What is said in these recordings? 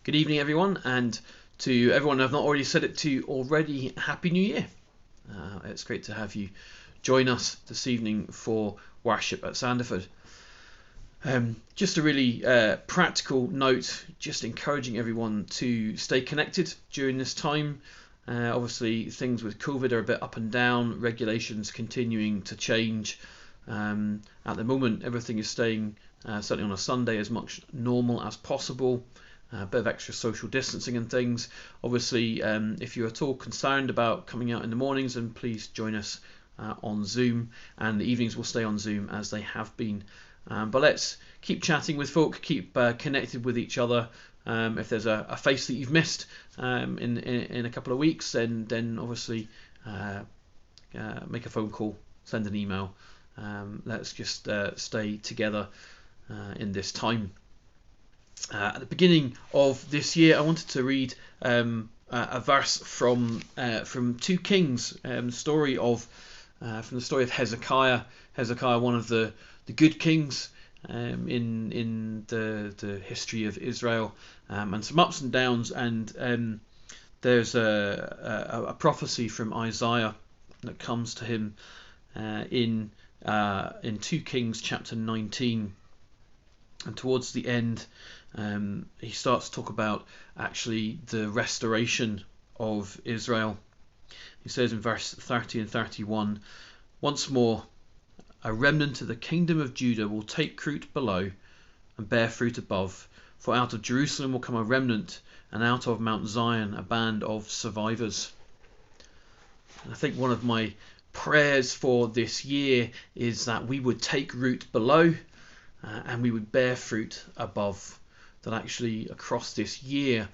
Good evening, everyone, and to everyone I've not already said it to already, Happy New Year. It's great to have you join us this evening for worship at Sandyford. Just a really practical note, just encouraging everyone to stay connected during this time. Obviously, things with COVID are a bit up and down, regulations continuing to change. At the moment, everything is staying, certainly on a Sunday, as much normal as possible. A bit of extra social distancing and things. Obviously, if you're at all concerned about coming out in the mornings, then please join us on Zoom, and the evenings will stay on Zoom as they have been. But let's keep chatting with folk, keep connected with each other. If there's a face that you've missed in a couple of weeks, then obviously make a phone call, send an email. Let's just stay together in this time. At the beginning of this year, I wanted to read a verse from 2 Kings, story of from the story of Hezekiah. Hezekiah, one of the good kings in the history of Israel, and some ups and downs. And there's a prophecy from Isaiah that comes to him in 2 Kings chapter 19, and towards the end. He starts to talk about actually the restoration of Israel. He says in verse 30 and 31, "Once more, a remnant of the kingdom of Judah will take root below and bear fruit above, for out of Jerusalem will come a remnant, and out of Mount Zion a band of survivors." And I think one of my prayers for this year is that we would take root below and we would bear fruit above. That actually across this year,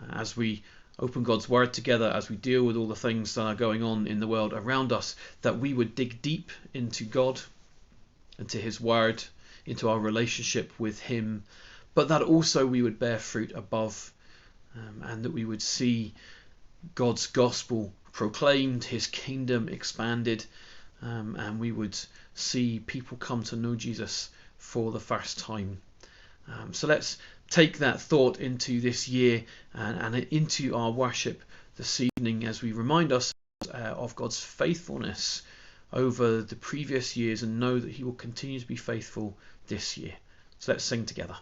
as we open God's Word together, as we deal with all the things that are going on in the world around us, that we would dig deep into God, into His Word, into our relationship with Him, but that also we would bear fruit above, and that we would see God's gospel proclaimed, His kingdom expanded, and we would see people come to know Jesus for the first time. So let's take that thought into this year and into our worship this evening as we remind ourselves of God's faithfulness over the previous years and know that He will continue to be faithful this year. So let's sing together.